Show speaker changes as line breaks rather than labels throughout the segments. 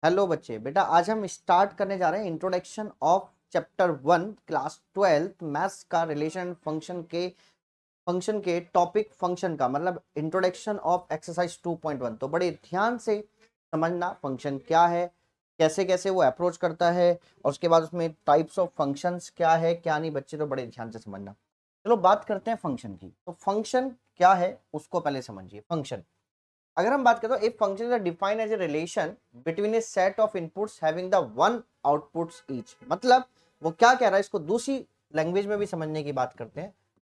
Hello बच्चे, बेटा आज हम स्टार्ट करने जा रहे हैं introduction of chapter 1 class 12 maths का रिलेशन फंक्शन के टॉपिक फंक्शन का मतलब इंट्रोडक्शन ऑफ एक्सरसाइज 2.1। तो बड़े ध्यान से समझना फंक्शन क्या है, कैसे कैसे वो अप्रोच करता है और उसके बाद उसमें टाइप्स ऑफ फंक्शंस क्या है क्या नहीं। बच्चे तो बड़े ध्यान से समझना। चलो बात करते हैं फंक्शन की। तो फंक्शन क्या है उसको पहले समझिए। फंक्शन अगर हम बात करें तो एक function is defined as a relation between a set of inputs having the one outputs each. मतलब वो क्या कह रहा है, इसको दूसरी लैंग्वेज में भी समझने की बात करते हैं।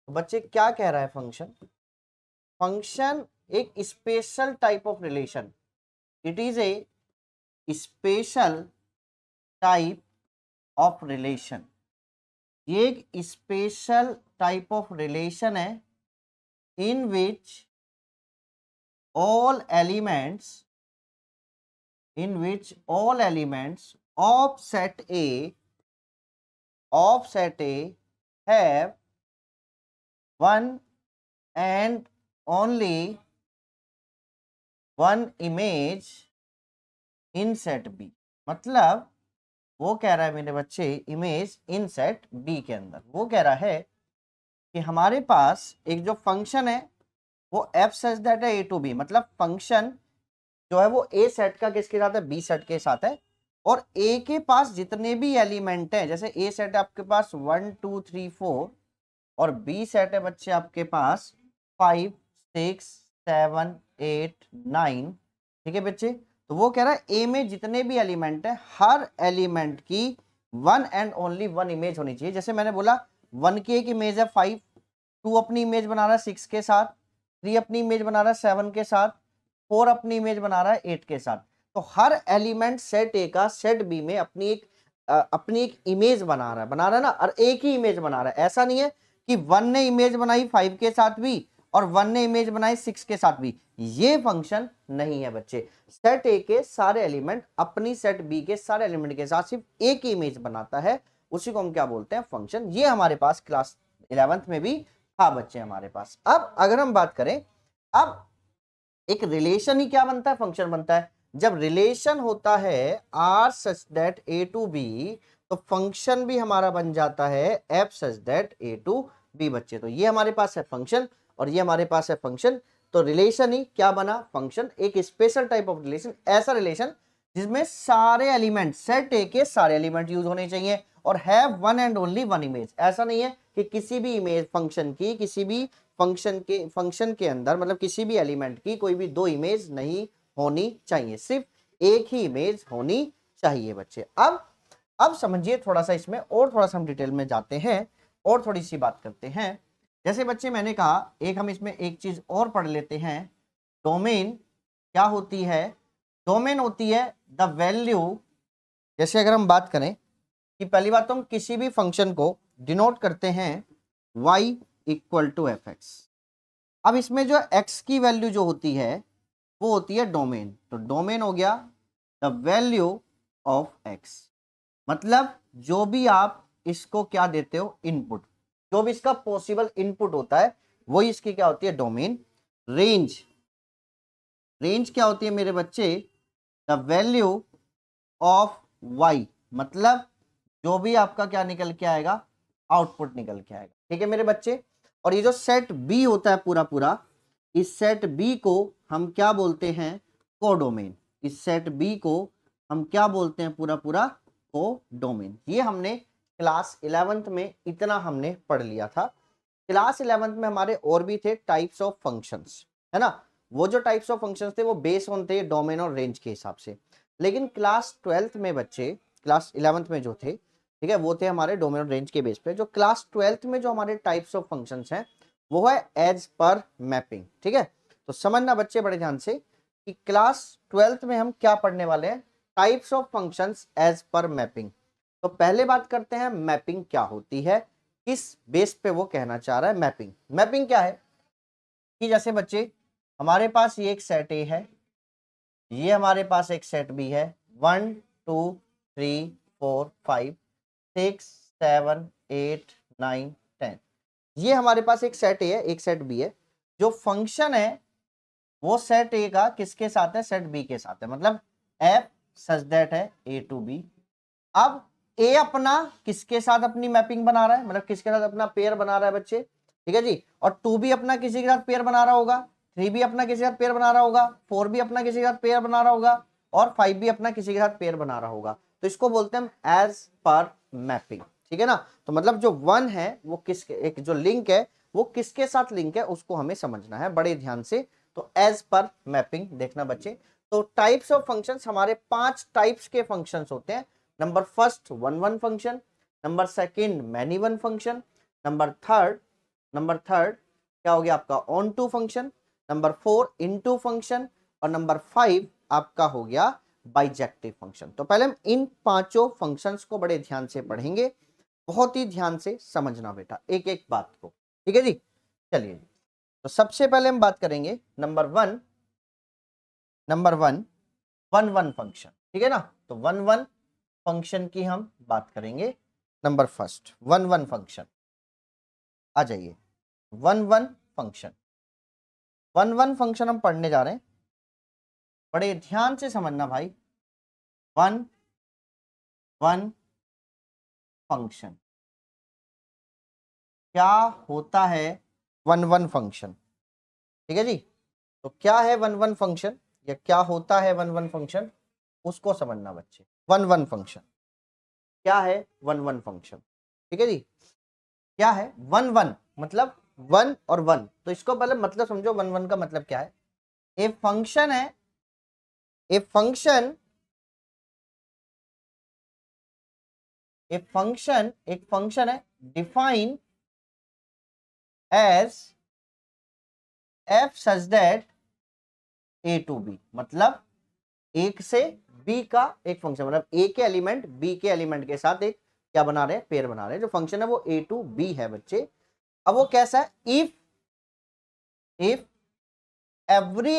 तो बच्चे क्या कह रहा है फंक्शन? फंक्शन एक special type of relation, it is a special type of relation. ये एक स्पेशल टाइप ऑफ रिलेशन है इन विच all elements of set A have one and only one image in set B। मतलब वो कह रहा है मेरे बच्चे, इमेज इन सेट बी के अंदर वो कह रहा है कि हमारे पास एक जो फंक्शन है वो एफ सच दैट है ए टू बी। मतलब फंक्शन जो है वो ए सेट का किसके साथ है? बी सेट के साथ है। और ए के पास जितने भी एलिमेंट हैं, जैसे ए सेट है आपके पास 1 2 3 4 और बी सेट है बच्चे आपके पास 5 6 7 8 9। ठीक है बच्चे, तो वो कह रहा है ए में जितने भी एलिमेंट है हर एलिमेंट की one and only one image होनी चाहिए। जैसे मैंने बोला 1 की एक इमेज है 5, 2 अपनी इमेज बना रहा है 6 के साथ, 3 अपनी इमेज बना रहा है 7 के साथ, 4 अपनी इमेज बना रहा है 8 के साथ। तो हर एलिमेंट सेट ए का सेट बी में अपनी एक इमेज बना रहा है ना, और एक ही इमेज बना रहा है। ऐसा नहीं है कि 1 ने इमेज बनाई 5 के साथ भी और 1 ने इमेज बनाई 6 के साथ भी, ये फंक्शन नहीं है बच्चे। सेट ए के सारे एलिमेंट अपनी सेट बी के सारे एलिमेंट के साथ सिर्फ एक ही इमेज बनाता है, उसी को हम क्या बोलते हैं? फंक्शन। ये हमारे पास क्लास 11th में भी था बच्चे हमारे पास। अब अगर हम बात करें, अब एक रिलेशन ही क्या बनता है? फंक्शन बनता है। जब रिलेशन होता है R such that A to B, तो फंक्शन भी हमारा बन जाता है f such that A to B बच्चे। तो ये हमारे पास है फंक्शन और ये हमारे पास है फंक्शन। तो रिलेशन ही क्या बना? फंक्शन। एक स्पेशल टाइप ऑफ रिलेशन, ऐसा रिलेशन जिसमें सारे एलिमेंट सेट ए के सारे एलिमेंट यूज होने चाहिए और have one and only one image. ऐसा नहीं है कि किसी भी इमेज फंक्शन की किसी भी फंक्शन के अंदर मतलब किसी भी एलिमेंट की कोई भी दो इमेज नहीं होनी चाहिए, सिर्फ एक ही इमेज होनी चाहिए बच्चे। अब समझिए थोड़ा सा इसमें, और थोड़ा सा हम डिटेल में जाते हैं और थोड़ी सी बात करते हैं। जैसे बच्चे मैंने कहा, एक हम इसमें एक चीज और पढ़ लेते हैं। डोमेन क्या होती है? डोमेन होती है द वैल्यू। जैसे अगर हम बात करें कि पहली बात तो हम किसी भी फंक्शन को डिनोट करते हैं y equal to f x. अब इसमें जो x की वैल्यू जो होती है वो होती है डोमेन। तो डोमेन हो गया द वैल्यू ऑफ x। मतलब जो भी आप इसको क्या देते हो? इनपुट। जो भी इसका पॉसिबल इनपुट होता है वही इसकी क्या होती है? डोमेन। रेंज, रेंज क्या होती है मेरे बच्चे? The value of y। मतलब जो भी आपका क्या निकल के आएगा? आउटपुट निकल के आएगा। ठीक है मेरे बच्चे। और ये जो सेट बी होता है पूरा पूरा, इस सेट बी को हम क्या बोलते हैं? कोडोमेन। इस सेट बी को हम क्या बोलते हैं? पूरा पूरा कोडोमेन। ये हमने क्लास 11th में इतना हमने पढ़ लिया था। क्लास 11th में हमारे और भी थे टाइप्स ऑफ फंक्शंस, है ना। वो जो टाइप्स ऑफ फंक्शंस थे वो बेस ऑन थे डोमेन और रेंज के हिसाब से। लेकिन क्लास 12th में बच्चे, क्लास 11th में जो थे, ठीक है, वो थे हमारे डोमेन और रेंज के बेस पे। जो क्लास 12th में जो हमारे टाइप्स ऑफ फंक्शंस हैं वो है एज पर मैपिंग। ठीक है, तो समझना बच्चे बड़े ध्यान से कि क्लास 12th में हम क्या पढ़ने वाले हैं? Types of functions as per mapping. तो पहले बात करते हैं मैपिंग क्या होती है, किस बेस पे वो कहना चाह रहा है। मैपिंग, मैपिंग क्या है कि जैसे बच्चे हमारे पास ये एक सेट ए है, ये हमारे पास एक सेट बी है, 1 2 3 4 5 6 7 8 9 10। ये हमारे पास एक सेट ए है, एक सेट बी है। जो फंक्शन है वो सेट ए का किसके साथ है? सेट बी के साथ है। मतलब एफ सच दैट है ए टू बी। अब ए अपना किसके साथ अपनी मैपिंग बना रहा है, मतलब किसके साथ अपना पेयर बना रहा है बच्चे, ठीक है जी। और 2 भी अपना किसी के साथ पेयर बना रहा होगा, 3 भी अपना किसी के साथ पेयर बना रहा होगा, 4 भी अपना किसी के साथ पेयर बना रहा होगा, और 5 भी अपना किसी के साथ पेयर बना रहा होगा। तो इसको बोलते हैं एज पर मैपिंग, ठीक है ना। तो मतलब जो 1 है वो किसके, एक जो लिंक है वो किसके साथ लिंक है उसको हमें समझना है बड़े ध्यान से। तो एज पर मैपिंग देखना बच्चे। तो टाइप्स ऑफ फंक्शंस, हमारे 5 टाइप्स के फंक्शंस होते हैं। Number first one one function, number second many one function, number third क्या हो गया आपका onto function, number 4 into function, और नंबर 5 आपका हो गया बाइजेक्टिव फंक्शन। तो पहले हम इन पांचों फंक्शंस को बड़े ध्यान से पढ़ेंगे, बहुत ही ध्यान से समझना बेटा एक एक बात को, ठीक है जी। चलिए, तो सबसे पहले हम बात करेंगे number one one one function, ठीक है ना। तो वन वन फंक्शन की हम बात करेंगे। Number first one one function, आ जाइए। वन वन फंक्शन हम पढ़ने जा रहे हैं, बड़े ध्यान से समझना भाई। वन वन फंक्शन क्या होता है, वन वन फंक्शन, ठीक है जी। तो क्या है वन वन फंक्शन या क्या होता है वन वन फंक्शन, उसको समझना बच्चे। वन वन फंक्शन क्या है, वन वन फंक्शन, ठीक है जी। क्या है वन वन, मतलब वन और वन। तो इसको पहले मतलब समझो, वन वन का मतलब क्या है। ए फंक्शन है, ए फंक्शन एक फंक्शन है define as f such that A to B, मतलब एक से बी का एक फंक्शन, मतलब ए के एलिमेंट बी के एलिमेंट के साथ एक क्या बना रहे हैं, पेयर बना रहे हैं। जो फंक्शन है वो ए टू बी है बच्चे। अब वो कैसा है, if every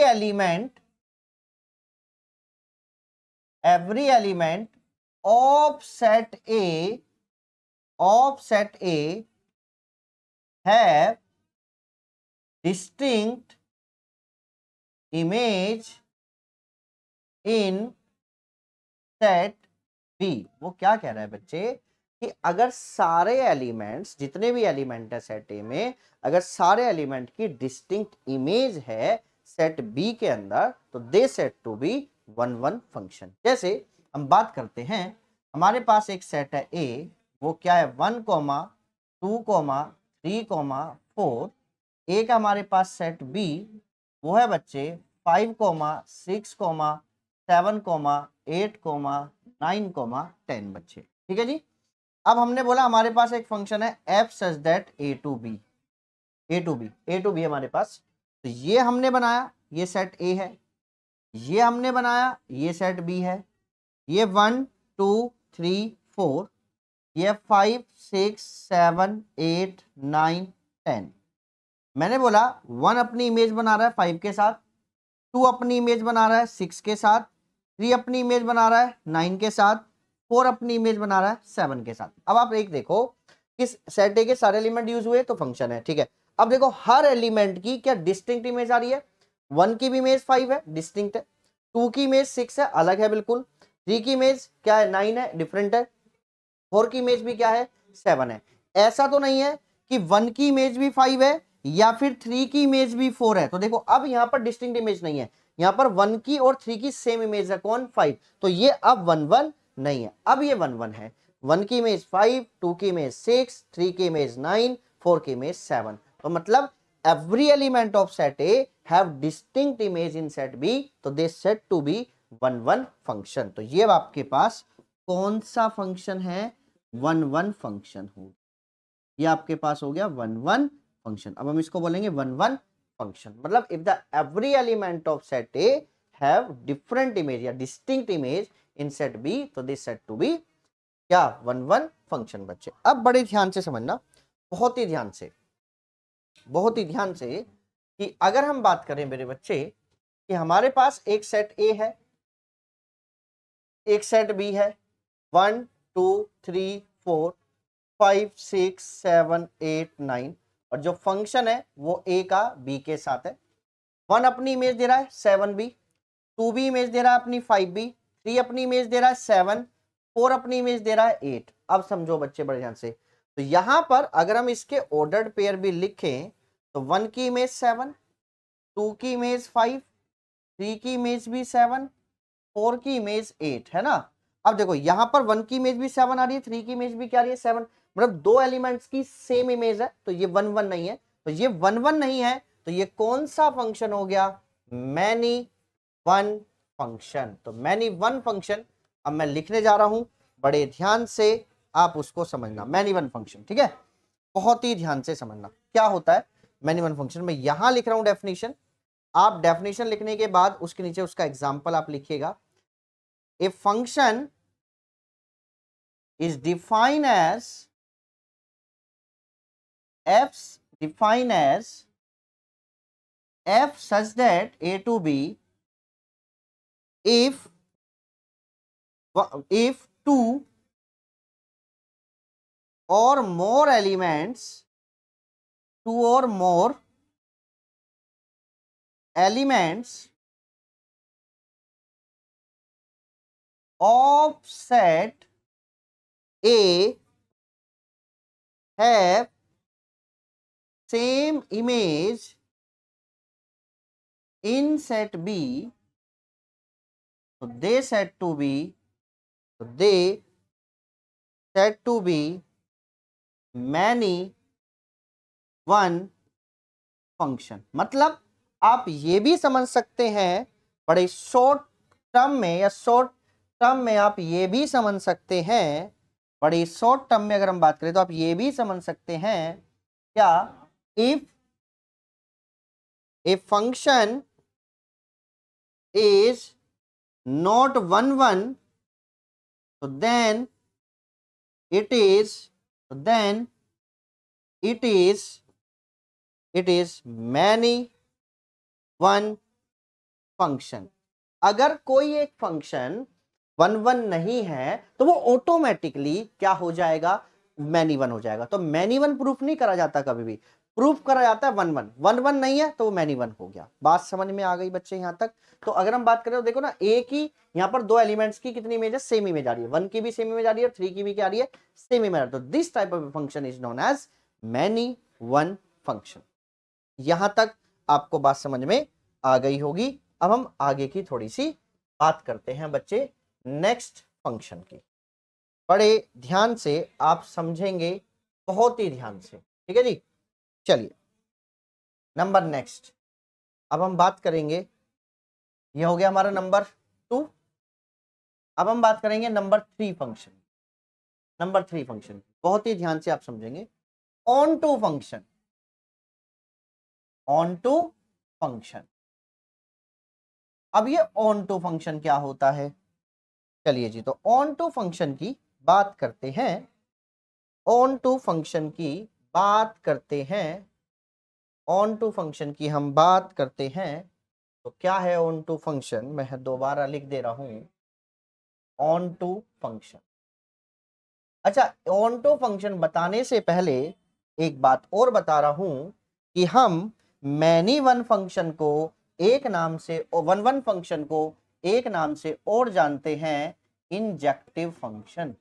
element of set A have distinct image in set B. वो क्या कह रहा है बच्चे कि अगर सारे एलिमेंट्स, जितने भी एलिमेंट है सेट ए में, अगर सारे एलिमेंट की डिस्टिंक्ट इमेज है सेट बी के अंदर, तो they said to be one one function. जैसे हम बात करते हैं, हमारे पास एक सेट है ए, वो क्या है 1, 2, 3, 4। एक हमारे पास सेट बी, वो है बच्चे 5, 6, 7, 8, 9, 10 बच्चे, ठीक है जी। अब हमने बोला हमारे पास एक फंक्शन है f such that A to B हमारे पास। तो ये हमने बनाया, ये सेट ए है, ये हमने बनाया, ये सेट बी है। ये 1, 2, 3, 4, ये 5, 6, 7, 8, 9, 10। मैंने बोला 1 अपनी इमेज बना रहा है 5 के साथ, 2 अपनी इमेज बना रहा है 6 के साथ, 3 अपनी इमेज बना रहा है 9 के साथ, 4 अपनी इमेज बना रहा है 7 के साथ। अब आप एक देखो, किस सेट ए के सारे एलिमेंट यूज हुए तो फंक्शन है, ठीक है। अब देखो हर एलिमेंट की क्या डिस्टिंक्ट इमेज आ रही है। 1 की भी इमेज 5 है, डिस्टिंक्ट है। 2 की इमेज 6 है, अलग है बिल्कुल। 3 की इमेज क्या है, 9 है, डिफरेंट है। 4 की इमेज भी क्या है, 7 है। ऐसा तो नहीं है कि 1 की इमेज भी 5 है या फिर 3 की इमेज भी 4 है। तो देखो अब यहां पर डिस्टिंक्ट इमेज नहीं है, यहां पर 1 की और 3 की सेम इमेज है, कौन, 5। तो ये अब 1 1 नहीं है, अब ये 1 1 है। 1 की इमेज 5, 2 की इमेज 6, 3 की इमेज 9, 4 की इमेज 7। तो मतलब every element of set A have distinct image in set B, तो they set to be 1 1 function। तो ये आपके पास कौन सा फंक्शन है, 1 1 फंक्शन हो, ये आपके पास हो गया 1 1 फंक्शन। अब हम इसको बोलेंगे 1 1 फंक्शन, मतलब if the every element of set A have different image या distinct image in set B, तो दिस सेट टू बी क्या, 1 1 फंक्शन बच्चे। अब बड़े ध्यान से समझना, बहुत ही ध्यान से कि अगर हम बात करें मेरे बच्चे कि हमारे पास एक सेट ए है, एक सेट बी है, 1 2 3 4 5 6 7 8 9, और जो फंक्शन है वो ए का बी के साथ है। 1 अपनी इमेज दे रहा है 7 बी, 2 भी इमेज दे रहा है अपनी 5 बी, 3 अपनी इमेज दे रहा है 7, 4 अपनी इमेज दे रहा है 8। अब समझो बच्चे बड़े ध्यान से, तो यहां पर अगर हम इसके ऑर्डर्ड पेयर भी लिखें तो 1 की इमेज 7, 2 की इमेज 5, 3 की इमेज भी 7, 4 की इमेज 8 है ना। अब देखो यहां पर 1 की इमेज भी 7 आ रही है, 3 की इमेज भी क्या आ रही है 7, मतलब दो एलिमेंट्स की सेम इमेज है, तो ये 1 1 नहीं है, तो ये 1 1 नहीं है, तो ये कौन सा फंक्शन हो गया, मैनी वन फंक्शन। तो मैनी वन फंक्शन अब मैं लिखने जा रहा हूं, बड़े ध्यान से आप उसको समझना। मैनी वन फंक्शन, ठीक है, बहुत ही ध्यान से समझना क्या होता है मैनी वन फंक्शन। मैं यहां लिख रहा हूं डेफिनेशन, आप डेफिनेशन लिखने के बाद उसके नीचे उसका एग्जाम्पल आप लिखिएगा। ए function is defined as f such that a to b if two or more elements of set A have same image in set B, so they said to be many one function. मतलब आप ये भी समझ सकते हैं बड़े short term में, या शॉर्ट टर्म में आप ये भी समझ सकते हैं, बड़े शॉर्ट टर्म में अगर हम बात करें तो आप ये भी समझ सकते हैं क्या, if a function is not 1 1 तो then it is many one function. अगर कोई एक फंक्शन 1 1 नहीं है तो वो ऑटोमेटिकली क्या हो जाएगा, मैनी वन हो जाएगा। तो मैनी वन प्रूफ नहीं करा जाता, कभी भी प्रूफ करा जाता है 1 1। 1 1 नहीं है तो वो मैनी वन हो गया। बात समझ में आ गई बच्चे यहां तक। तो अगर हम बात करें तो देखो ना, ए की यहां पर दो एलिमेंट्स की कितनी इमेज है, सेम इमेज आ रही है, 1 की भी सेम इमेज आ रही है और 3 की भी क्या आ रही है, सेम इमेज आ रही है। तो this type of function is known as many one function. यहां तक आपको बात समझ में आ गई होगी। अब हम आगे की थोड़ी सी बात करते हैं बच्चे नेक्स्ट फंक्शन की। बड़े ध्यान से आप समझेंगे, बहुत ही ध्यान से, ठीक है जी। चलिए नंबर नेक्स्ट, अब हम बात करेंगे, ये हो गया हमारा नंबर 2। अब हम बात करेंगे नंबर 3 फंक्शन। नंबर 3 फंक्शन बहुत ही ध्यान से आप समझेंगे, onto function. Onto function, अब ये ऑन टू फंक्शन क्या होता है, चलिए जी। तो ऑन टू फंक्शन की बात करते हैं, ऑन टू फंक्शन की बात करते हैं, ऑन टू फंक्शन की हम बात करते हैं। तो क्या है ऑन टू फंक्शन, मैं दोबारा लिख दे रहा हूं, ऑन टू फंक्शन। अच्छा, ऑन टू फंक्शन बताने से पहले एक बात और बता रहा हूं कि हम मैनी वन फंक्शन को एक नाम से, वन वन फंक्शन को एक नाम से और जानते हैं, इंजेक्टिव फंक्शन।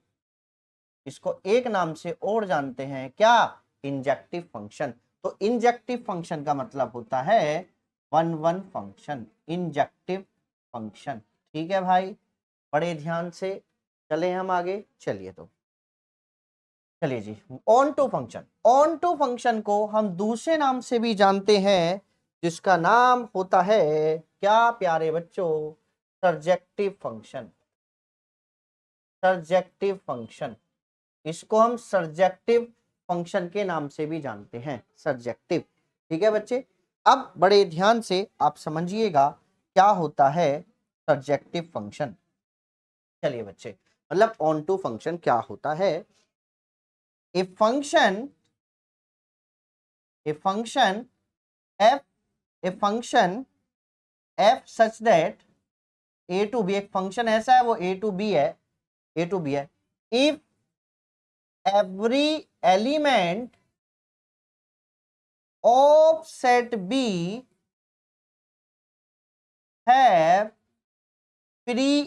इसको एक नाम से और जानते हैं क्या, इंजेक्टिव फंक्शन। तो इंजेक्टिव फंक्शन का मतलब होता है one one function, injective function. ठीक है भाई, बड़े ध्यान से चले हम आगे। चलिए तो चलिए जी, onto function. Onto function को हम दूसरे नाम से भी जानते हैं, जिसका नाम होता है क्या प्यारे बच्चों, सर्जेक्टिव फंक्शन। सर्जेक्टिव फंक्शन, इसको हम सर्जेक्टिव फंक्शन के नाम से भी जानते हैं, सर्जेक्टिव। ठीक है बच्चे, अब बड़े ध्यान से आप समझिएगा क्या होता है सर्जेक्टिव फंक्शन। चलिए बच्चे, मतलब ऑन टू फंक्शन क्या होता है। A function f, a function f such that a to b, एक फंक्शन ऐसा है वो a टू b है, a टू b है, if every element of set B have pre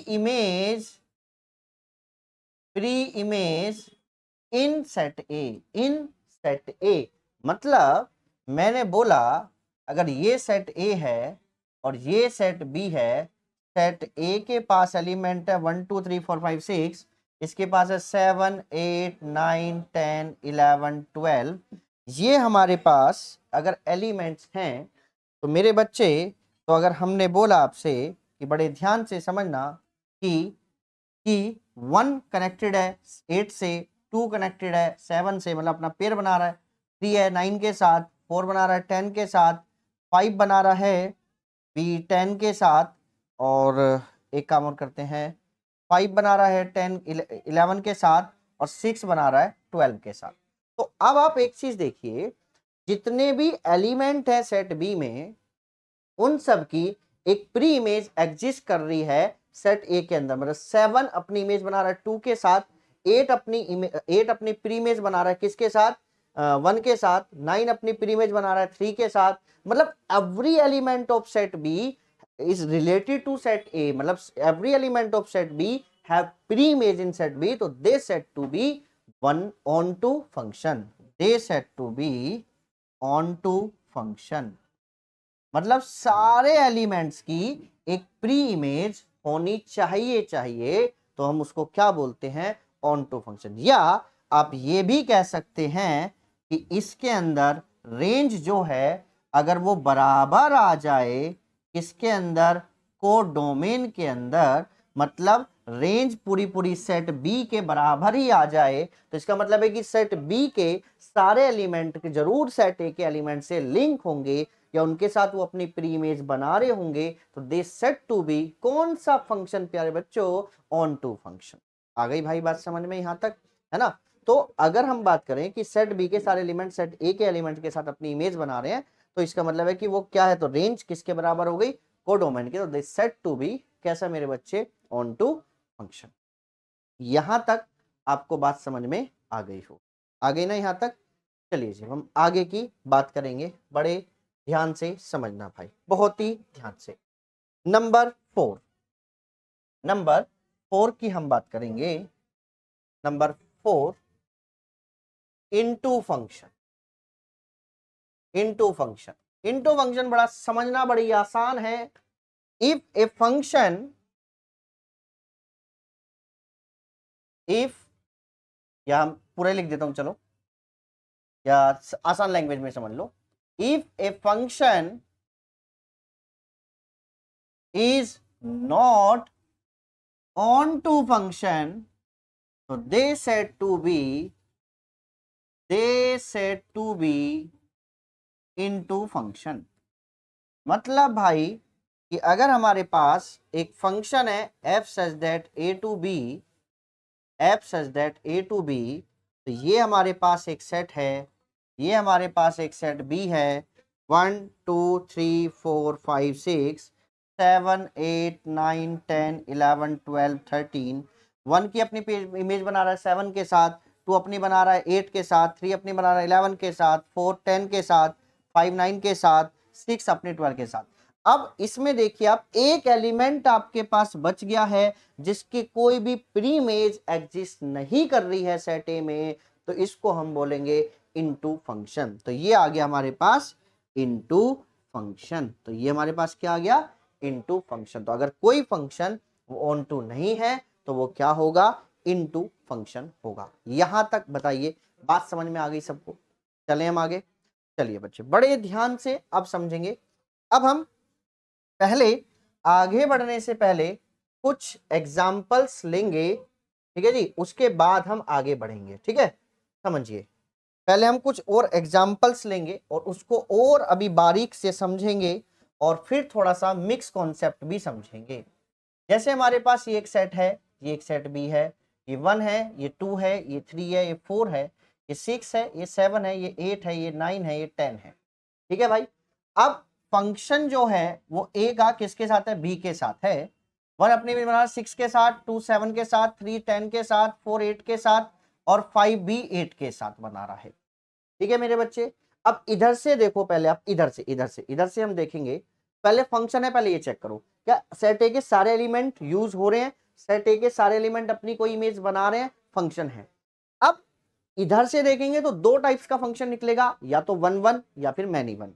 image in set A मतलब मैंने बोला अगर ये सेट ए है और ये सेट बी है, सेट ए के पास एलिमेंट है 1 2 3 4 5 6, इसके पास है 7 8 9 10 11 12, ये हमारे पास अगर एलिमेंट्स हैं तो मेरे बच्चे, तो अगर हमने बोला आपसे कि बड़े ध्यान से समझना कि 1 कनेक्टेड है 8 से, 2 कनेक्टेड है 7 से, मतलब अपना पेयर बना रहा है, 3 है 9 के साथ, 4 बना रहा है 10 के साथ, 5 बना रहा है भी 10 के साथ, और एक काम और करते हैं, 5 बना रहा है 10 11 के साथ, और 6 बना रहा है 12 के साथ। तो अब आप एक चीज देखिए, जितने भी एलिमेंट है सेट बी में उन सब की एक प्री इमेज एग्जिस्ट कर रही है सेट ए के अंदर। मतलब 7 अपनी इमेज बना रहा है 2 के साथ, 8 अपनी प्री इमेज बना रहा है किसके साथ, 1 के साथ, 9 अपनी प्री इमेज बना रहा है 3 के साथ। मतलब every element of set B is related to set A, मतलब every element of set B have pre image in set B, तो they said to be one onto function, they said to be onto function. मतलब सारे elements की एक pre image होनी चाहिए, तो हम उसको क्या बोलते हैं, ऑन टू फंक्शन। या आप ये भी कह सकते हैं कि इसके अंदर रेंज जो है अगर वो बराबर आ जाए इसके अंदर कोडोमेन के अंदर, मतलब रेंज पूरी सेट बी के बराबर ही आ जाए, तो इसका मतलब है कि सेट बी के सारे एलिमेंट के जरूर सेट ए के एलिमेंट से लिंक होंगे या उनके साथ वो अपनी प्री इमेज बना रहे होंगे, तो दे सेट टू बी कौन सा फंक्शन प्यारे बच्चों, ऑन टू फंक्शन। आ गई भाई बात समझ में यहां तक, है ना। तो अगर हम बात करें कि सेट बी के सारे एलिमेंट सेट ए के एलिमेंट के साथ अपनी इमेज बना रहे हैं, तो इसका मतलब है कि वो क्या है, तो रेंज किसके बराबर हो गई, कोडोमेन के, तो दे सेट टू बी कैसा मेरे बच्चे, ऑन टू फंक्शन। यहां तक आपको बात समझ में आ गई हो, आ गई ना यहां तक। चलिए जी हम आगे की बात करेंगे, बड़े ध्यान से समझना भाई, बहुत ही ध्यान से। नंबर 4 की हम बात करेंगे। Number 4 into function. Into function बड़ा समझना बड़ी आसान है। इफ ए फंक्शन, या हम पूरे लिख देता हूं चलो, या आसान लैंग्वेज में समझ लो। If a function is not on to function, so they said to be into function। मतलब भाई कि अगर हमारे पास एक फंक्शन है f such that a to b, तो ये हमारे पास एक सेट है, ये हमारे पास एक सेट b है, 1 2 3 4 5 6 7 8 9 10 11 12 13। 1 की अपनी इमेज बना रहा है 7 के साथ, 2 अपनी बना रहा है 8 के साथ, 3 अपनी बना रहा है 11 के साथ, 4 10 के साथ, 5 9 के साथ, 6 अपने 12 के साथ। अब इसमें देखिए आप एक एलिमेंट आपके पास बच गया है जिसकी कोई भी प्री इमेज एग्जिस्ट नहीं कर रही है सेट ए में, तो इसको हम बोलेंगे इनटू फंक्शन। तो ये आ गया हमारे पास इनटू फंक्शन, तो ये हमारे पास क्या आ गया, इनटू फंक्शन। तो अगर कोई फंक्शन ऑन टू नहीं है तो वो क्या होगा, इनटू फंक्शन होगा। यहां तक बताइए बात समझ में आ गई सबको। चलें हम आगे। चलिए बच्चे बड़े ध्यान से अब समझेंगे। अब हम पहले आगे बढ़ने से पहले कुछ एग्जाम्पल्स लेंगे, ठीक है जी, उसके बाद हम आगे बढ़ेंगे, ठीक है। समझिए पहले हम कुछ और एग्जाम्पल्स लेंगे और उसको और अभी बारीक से समझेंगे और फिर थोड़ा सा मिक्स कॉन्सेप्ट भी समझेंगे। जैसे हमारे पास ये एक सेट है, ये एक सेट बी है, ये 1 है, ये 2 है, ये 3 है, ये 4 है, ये 6 है, ये 7 है, ये 8 है, ये 9 है, ये 10 है, ठीक है भाई। अब फंक्शन जो है वो ए का किसके साथ है, बी के साथ है। 1 अपने भी बना 6 के साथ, 2 7 के साथ, 3 10 के साथ, 4 8 के साथ और 5 भी 8 के साथ बना रहा है, ठीक है मेरे बच्चे। अब इधर से देखो पहले, आप इधर से हम देखेंगे पहले फंक्शन है, पहले ये चेक करो क्या सेट ए के सारे एलिमेंट यूज हो रहे हैं, सेट ए के सारे एलिमेंट अपनी कोई इमेज बना रहे हैं, फंक्शन है। अब इधर से देखेंगे तो दो टाइप्स का फंक्शन निकलेगा, या तो 1 1 या फिर मैनी 1।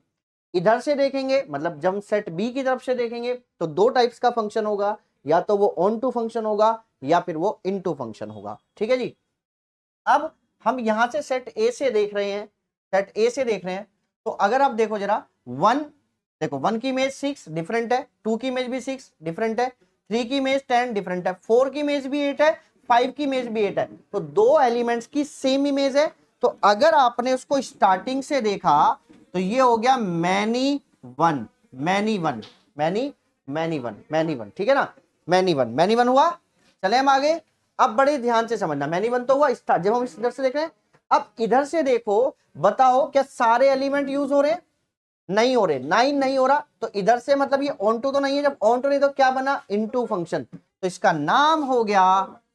इधर से देखेंगे मतलब जब सेट बी की तरफ से देखेंगे तो दो टाइप्स का फंक्शन होगा, या तो वो ऑन टू फंक्शन होगा या फिर वो इनटू फंक्शन होगा। ठीक है जी। अब हम यहां से सेट ए से देख रहे हैं, सेट ए से देख रहे हैं, तो अगर आप देखो जरा 1, देखो 1 की इमेज 6 डिफरेंट है, 2 की इमेज भी 6 डिफरेंट है, 3 की इमेज 10 डिफरेंट है, 4 की इमेज भी 8 है, 5 की इमेज भी 8 है, तो दो एलिमेंट्स की सेम इमेज है। तो अगर आपने उसको स्टार्टिंग से देखा तो ये हो गया many one, many one, many one, ठीक है ना, मैनी वन हुआ। चले हम आगे, अब बड़े ध्यान से समझना, मैनी वन तो हुआ स्टार्ट, जब हम इधर से देख रहे हैं। अब इधर से देखो, बताओ क्या सारे एलिमेंट यूज हो रहे हैं, नहीं हो रहे, 9 नहीं हो रहा, तो इधर से मतलब ये ऑन टू तो नहीं है, जब ऑन टू नहीं तो क्या बना, इनटू फंक्शन, तो इसका नाम हो गया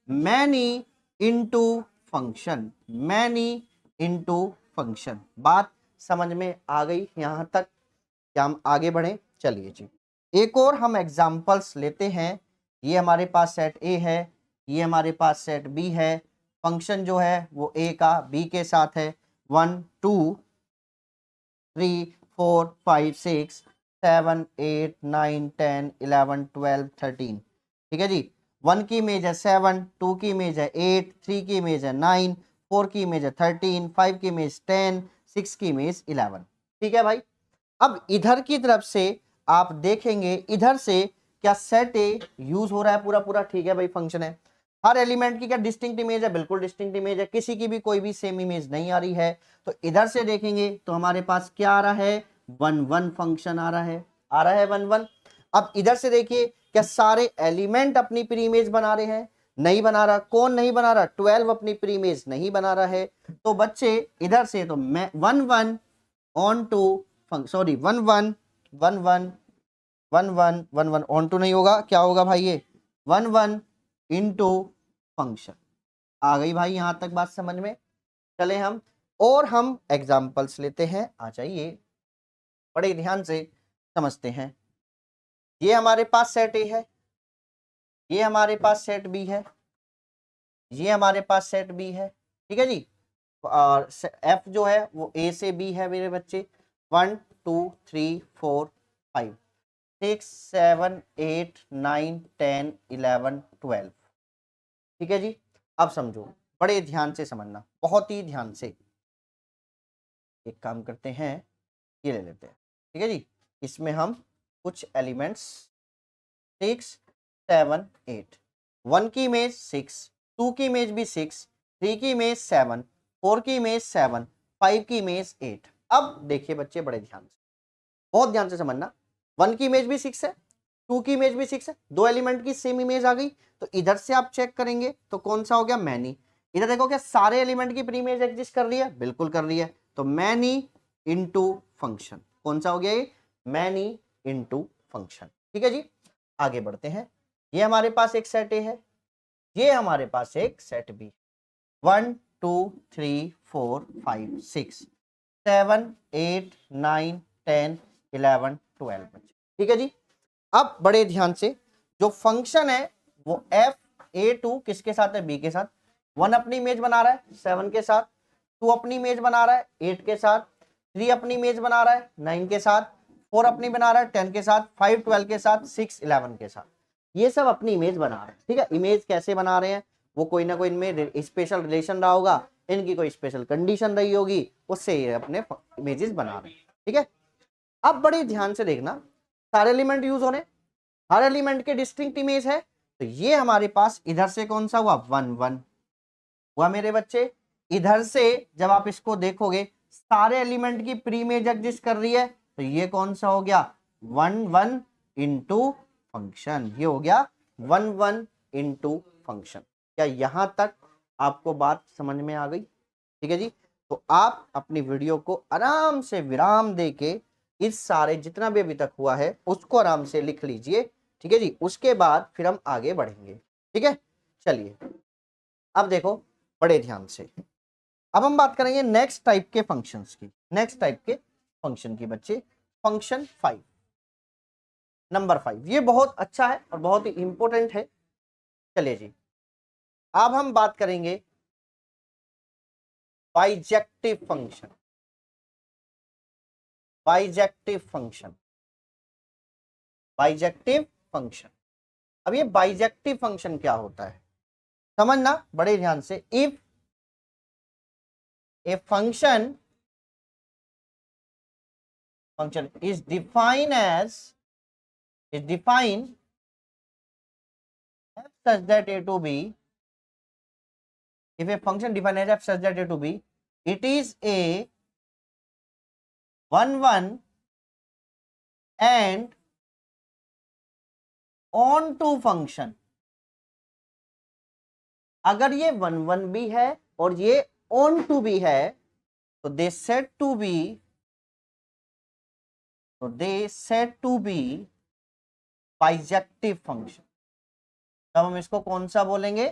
many into function, many into function. बात समझ में आ गई यहां तक, क्या हम आगे बढ़े? चलिए जी, एक और हम एग्जांपल्स लेते हैं। ये हमारे पास सेट ए है, ये हमारे पास सेट बी है, फंक्शन जो है वो ए का बी के साथ है, 1 2 3 4 5 6 7 8 9 10 11 12 13। ठीक है जी, 1 की इमेज है 7, 2 की इमेज है 8, 3 की इमेज है 9, 4 की इमेज है 13, 5 की इमेज 10, 6 की इमेज 11। ठीक है भाई। अब इधर की तरफ से आप देखेंगे, इधर से क्या सेट ए यूज हो रहा है पूरा पूरा, ठीक है भाई, फंक्शन है, हर एलिमेंट की क्या डिस्टिंक्ट इमेज है, बिल्कुल डिस्टिंक्ट इमेज है, किसी की भी कोई भी सेम इमेज नहीं आ रही है। तो इधर से देखेंगे तो हमारे पास क्या आ रहा है, 1 1 फंक्शन आ रहा है, 1 1। अब इधर से देखिए क्या सारे एलिमेंट अपनी प्री इमेज बना रहे हैं, नहीं बना रहा। कौन नहीं बना रहा, 12 अपनी प्री इमेज नहीं बना रहा है। तो बच्चे इधर से तो मैं 1 1 onto, sorry 1 1 1 1 1 1 1 1 onto नहीं होगा, क्या होगा भाई, ये 1 1 इनटू फंक्शन। आ गई भाई यहां तक बात समझ में? चले हम और हम एग्जांपल्स लेते हैं, आ जाइए, बड़े ध्यान से समझते हैं। ये हमारे पास सेट ए है, ये हमारे पास सेट बी है, ये हमारे पास सेट बी है। ठीक है जी, और एफ जो है वो ए से बी है मेरे बच्चे, 1 2 3 4 5 6 7 8 9 10 11 12। ठीक है जी, अब समझो, बड़े ध्यान से समझना, बहुत ही ध्यान से। एक काम करते हैं, ये ले लेते हैं। ठीक है जी, इसमें हम कुछ एलिमेंट्स 6 7 8, 1 की इमेज 6, 2 की इमेज भी 6, 3 की इमेज 7, 4 की इमेज 7, 5 की इमेज 8। अब देखिए बच्चे बड़े ध्यान से, बहुत ध्यान से समझना, 1 की इमेज भी 6 है, 2 की इमेज भी 6 है, दो एलिमेंट की सेम इमेज आ गई। तो इधर से आप चेक करेंगे तो कौन सा हो गया, मैनी। इधर देखो क्या सारे एलिमेंट की प्री इमेज एग्जिस्ट कर रही है, बिल्कुल कर रही है, तो मैनी इनटू फंक्शन। कौन सा हो गया ये, मैनी इनटू फंक्शन। ठीक है जी, आगे बढ़ते हैं। ये हमारे पास एक सेट ए है, ये हमारे पास एक सेट बी, 1 2 3 4 5 6 7 8 9 10 11 12 बच्चे। ठीक है जी, अब बड़े ध्यान से, जो फंक्शन है वो f(a2) किसके साथ है, b के साथ। 1 अपनी इमेज बना रहा है 7 के साथ, 2 अपनी इमेज बना रहा है 8 के साथ, 3 अपनी इमेज बना रहा है 9 के साथ, 4 अपनी बना रहा है 10 के साथ, 5 12 के साथ, 6 11 के साथ। ये सब अपनी इमेज बना रहे हैं। ठीक है, इमेज कैसे बना रहे हैं, वो कोई ना कोई इनमें स्पेशल रिलेशन रहा होगा, इनकी कोई स्पेशल कंडीशन रही होगी, उससे ये अपने इमेजेस बना रहे हैं। ठीक है, अब बड़े ध्यान से देखना, सारे एलिमेंट यूज होने, हर एलिमेंट के डिस्टिंक्ट इमेज है। तो ये हमारे पास इधर से कौन सा हुआ, 1 1 हुआ मेरे बच्चे। इधर से जब आप इसको देखोगे, सारे एलिमेंट की प्री इमेज एग्जिस्ट कर रही है, तो ये कौन सा हो गया, 1 1 इनटू फंक्शन। ये हो गया 1 1 इनटू फंक्शन। क्या यहां तक आपको बात समझ में आ गई? ठीक है जी, तो आप अपनी वीडियो को आराम से विराम देके इस सारे जितना भी अभी तक हुआ है उसको आराम से लिख लीजिए। ठीक है जी, उसके बाद फिर हम आगे बढ़ेंगे। ठीक है, चलिए अब देखो बड़े ध्यान से, अब हम बात करेंगे नेक्स्ट टाइप के फंक्शंस की, नेक्स्ट टाइप के फंक्शन की बच्चे, फंक्शन 5। नंबर 5, ये बहुत अच्छा है और बहुत ही इंपॉर्टेंट है। चलिए जी, अब हम बात करेंगे bijective function. Bijective function, bijective function. अब ये बाइजेक्टिव फंक्शन क्या होता है समझना बड़े ध्यान से। If a function is defined as f such that a to b, if a function defined as f such that a to b, it is a 1 and on to function। अगर ये 1 भी है और ये on to भी है तो they said to be bijective function. तब हम इसको कौन सा बोलेंगे?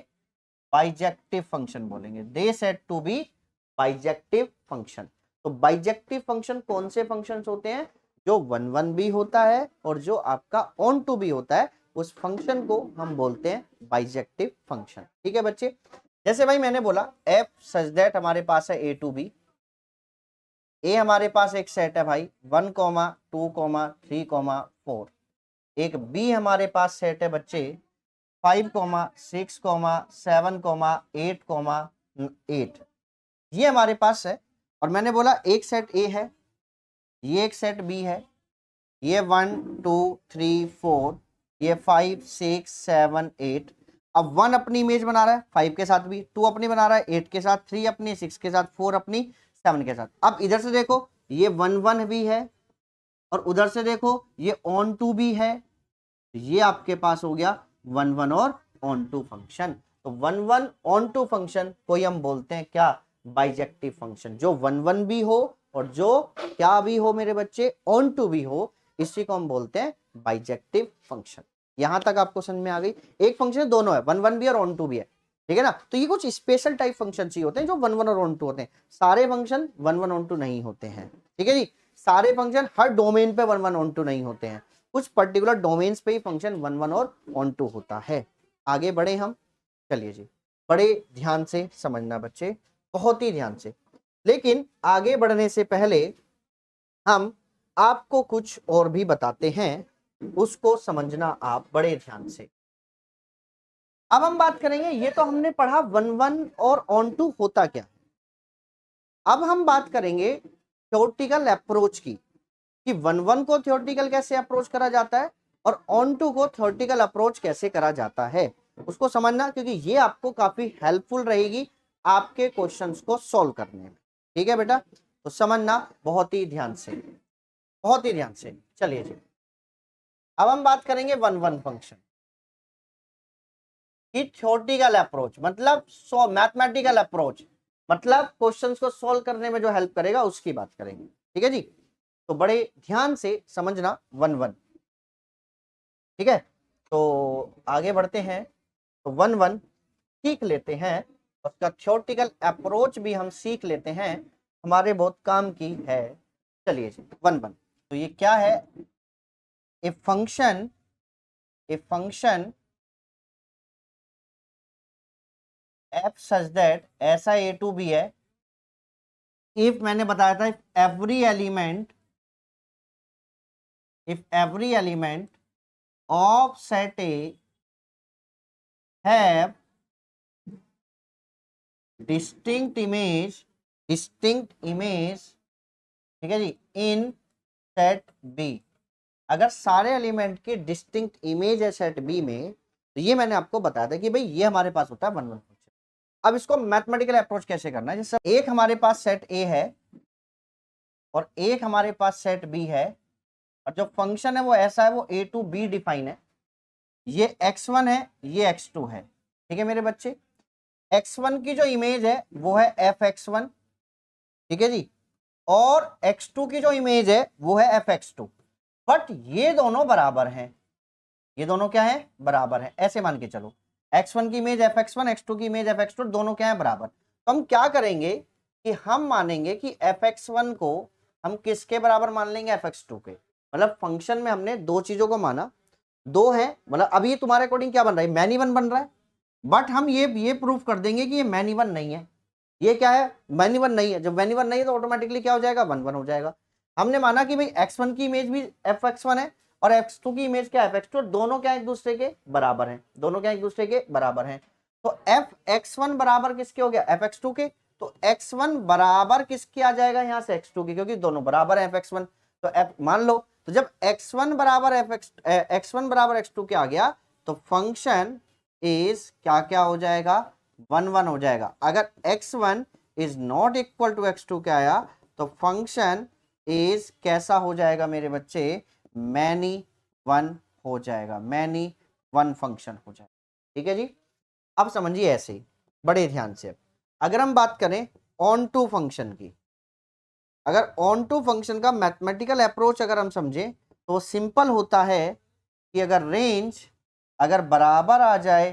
बाइजेक्टिव फंक्शन बोलेंगे। They said to be bijective function. तो बाइजेक्टिव फंक्शन कौन से फंक्शंस होते हैं? जो 1 भी होता है और जो आपका ऑन टू भी होता है, उस फंक्शन को हम बोलते हैं बाइजेक्टिव फंक्शन। ठीक है बच्चे, जैसे भाई मैंने बोला एफ सच दैट हमारे पास है ए टू बी। ए हमारे पास एक सेट है भाई 1, 2, 3, 4। एक बी हमारे पास सेट है बच्चे 5, 6, 7, 8, 8। ये हमारे पास है। और मैंने बोला एक सेट ए है, ये एक सेट बी है, ये 1, 2, 3, 4, ये 5, 6, 7, 8। अब 1 अपनी इमेज बना रहा है 5 के साथ भी, 2 अपनी बना रहा है 8 के साथ, 3 अपनी, 6 के साथ, 4 अपनी, 7 के साथ। अब इधर से देखो ये 1 भी है और उधर से देखो ये ऑन टू भी है। ये आपके पास हो गया 1 और ऑन टू फंक्शन। तो 1 ऑन टू फंक्शन को हम बोलते हैं क्या? Bijective function. जो 1 भी हो और जो क्या भी हो मेरे बच्चे, ऑन टू भी हो, इसी को हम बोलते हैं बाइजेक्टिव फंक्शन। यहां तक आपको समझ में आ गई? एक फंक्शन दोनों है, 1 भी और ऑन टू भी है, ठीक है ना। तो ये कुछ स्पेशल टाइप फंक्शन ही होते हैं जो 1 और ऑन टू होते हैं। सारे फंक्शन 1 ऑन टू नहीं होते हैं, ठीक है जी। सारे फंक्शन हर डोमेन पे 1 ऑन टू नहीं होते हैं, कुछ पर्टिकुलर डोमेन्स पे ही फंक्शन 1 और ऑन टू होता है। आगे बढ़े हम, चलिए जी, बड़े ध्यान से समझना बच्चे, बहुत ही ध्यान से। लेकिन आगे बढ़ने से पहले हम आपको कुछ और भी बताते हैं, उसको समझना आप बड़े ध्यान से। अब हम बात करेंगे, ये तो हमने पढ़ा 1 और ऑन टू होता क्या है। अब हम बात करेंगे थ्योरेटिकल अप्रोच की, कि 1 को थ्योरेटिकल कैसे अप्रोच करा जाता है और ऑन टू को थ्योरेटिकल अप्रोच कैसे करा जाता है, उसको समझना, क्योंकि ये आपको काफी हेल्पफुल रहेगी आपके क्वेश्चंस को सॉल्व करने में। ठीक है बेटा, तो समझना बहुत ही ध्यान से, बहुत ही ध्यान से। चलिए जी, अब हम बात करेंगे 1 फंक्शन की थ्योरेटिकल अप्रोच, मतलब मैथमेटिकल अप्रोच, मतलब क्वेश्चंस को सॉल्व करने में जो हेल्प करेगा उसकी बात करेंगे। ठीक है जी, तो बड़े ध्यान से समझना 1 ठीक है। तो आगे बढ़ते हैं, तो 1 सीख लेते हैं, उसका थ्योरेटिकल अप्रोच भी हम सीख लेते हैं, हमारे बहुत काम की है। चलिए जी, 1 तो ये क्या है? A function F such that, ऐसा ए टू बी है, इफ मैंने बताया था if every element of set A have distinct image, ठीक है जी, इन सेट बी। अगर सारे एलिमेंट की डिस्टिंक्ट इमेज है सेट बी में, तो ये मैंने आपको बताया था कि भाई ये हमारे पास होता है 1 फंक्शन। अब इसको मैथमेटिकल अप्रोच कैसे करना है? जैसे एक हमारे पास सेट ए है और एक हमारे पास सेट बी है, और जो फंक्शन है वो ऐसा है, वो ए टू बी डिफाइन है। ये x1 है, ये x2 है, ठीक है मेरे बच्चे। x1 की जो इमेज है वो है fx1, ठीक है जी, और x2 की जो इमेज है वो है fx2। बट ये दोनों बराबर हैं, ये दोनों क्या है? बराबर है। ऐसे मान के चलो, x1 की इमेज fx1, x2 की इमेज fx2, दोनों क्या है? बराबर। तो हम क्या करेंगे कि हम मानेंगे कि fx1 को हम किसके बराबर मान लेंगे? fx2 के। मतलब फंक्शन में हमने दो चीजों को माना, दो है, मतलब अब ये तुम्हारे अकॉर्डिंग क्या बन रहा है, मैन इवन बन रहा है, बट हम ये प्रूफ कर देंगे कि ये मैन इवन नहीं है। ये क्या है, मैन इवन नहीं है। जब मैन इवन नहीं है तो ऑटोमेटिकली क्या हो जाएगा, 1 1 हो जाएगा। हमने माना कि भाई x1 की इमेज भी fx1 है और x2 की इमेज क्या है fx2, दोनों क्या एक दूसरे के बराबर हैं, दोनों क्या एक दूसरे के बराबर हैं। तो fx1 बराबर किसके हो गया, fx2 के। तो x1 बराबर किसके आ जाएगा यहाँ से, x2 के, क्योंकि दोनों बराबर है fx1। तो f मान लो, तो जब x1 बराबर x1 बराबर x2 के आ गया तो फंक्शन इज क्या क्या हो जाएगा, 1 1 हो जाएगा। अगर x1 is not equal to x2 के आया तो फंक्शन इज कैसा हो जाएगा मेरे बच्चे, मैनी वन हो जाएगा, मैनी वन फंक्शन हो जाएगा। ठीक है जी, अब समझिए ऐसे ही बड़े ध्यान से। अगर हम बात करें ऑन टू फंक्शन की, अगर ऑन टू फंक्शन का मैथमेटिकल अप्रोच अगर हम समझें तो सिंपल होता है कि अगर रेंज अगर बराबर आ जाए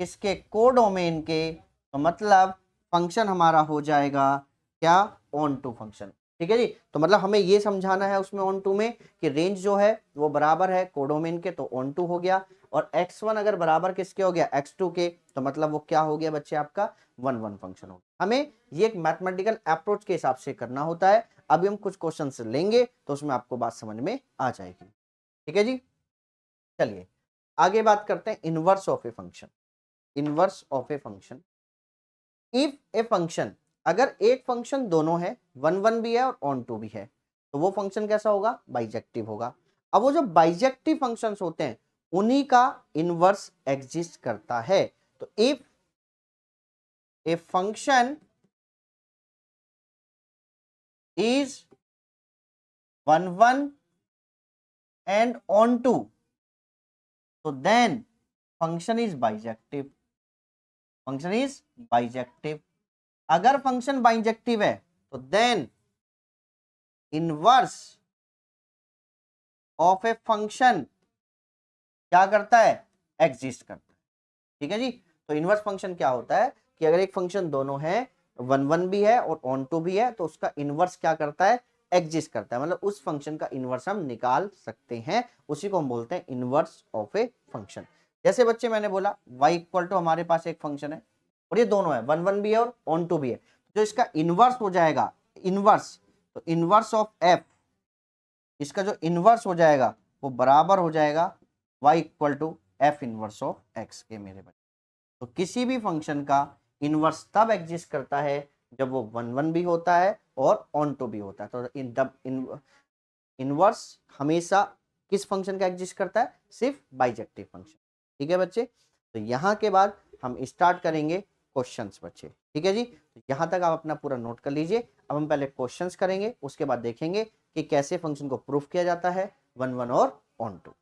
किसके, कोडोमेन के, तो मतलब फंक्शन हमारा हो जाएगा क्या, ऑन टू फंक्शन। ठीक है जी, तो मतलब हमें ये समझाना है उसमें ऑन टू में कि रेंज जो है वो बराबर है कोडोमेन के, तो ऑन टू हो गया। और x1 अगर बराबर किसके हो गया, x2 के, तो मतलब वो क्या हो गया बच्चे, आपका 1 1 फंक्शन हो गया। हमें ये एक मैथमेटिकल अप्रोच के हिसाब से करना होता है। अभी हम कुछ क्वेश्चन लेंगे तो उसमें आपको बात समझ में आ जाएगी। ठीक है जी, चलिए आगे बात करते हैं inverse of a function. Inverse of a function, if a function, अगर एक फंक्शन दोनों है, 1 1 भी है और ऑन टू भी है, तो वो फंक्शन कैसा होगा, बाइजेक्टिव होगा। अब वो जो बाइजेक्टिव फंक्शंस होते हैं उन्हीं का इनवर्स एग्जिस्ट करता है। तो if a function is 1 1 and onto, तो then function is bijective, function is bijective. अगर फंक्शन बाइजेक्टिव है तो then inverse of a function क्या करता है, एग्जिस्ट करता है। ठीक है जी, तो इनवर्स फंक्शन क्या होता है कि अगर एक फंक्शन दोनों है, 1 1 भी है और ऑन टू भी है, तो उसका इनवर्स क्या करता है, एग्जिस्ट करता है, मतलब उस फंक्शन का इनवर्स हम निकाल सकते हैं, उसी को हम बोलते हैं इनवर्स ऑफ ए फंक्शन। जैसे बच्चे मैंने बोला y इक्वल टू हमारे पास एक फंक्शन है और ये दोनों है, 1 1 भी है और ऑन टू भी है, जो इसका इनवर्स हो जाएगा, इनवर्स, तो इनवर्स ऑफ f, इसका जो इनवर्स हो जाएगा वो बराबर हो जाएगा y equal to f inverse of x के मेरे बच्चे। तो किसी भी फंक्शन का इनवर्स तब एग्जिस्ट करता है जब वो 1 1 भी होता है और ऑन टू भी होता है। तो इनवर्स हमेशा किस फंक्शन का एग्जिस्ट करता है, सिर्फ बाइजेक्टिव फंक्शन। ठीक है बच्चे, तो यहाँ के बाद हम स्टार्ट करेंगे क्वेश्चंस बच्चे। ठीक है जी, तो यहाँ तक आप अपना पूरा नोट कर लीजिए। अब हम पहले क्वेश्चंस करेंगे, उसके बाद देखेंगे कि कैसे फंक्शन को प्रूफ किया जाता है 1 1 और ऑन टू।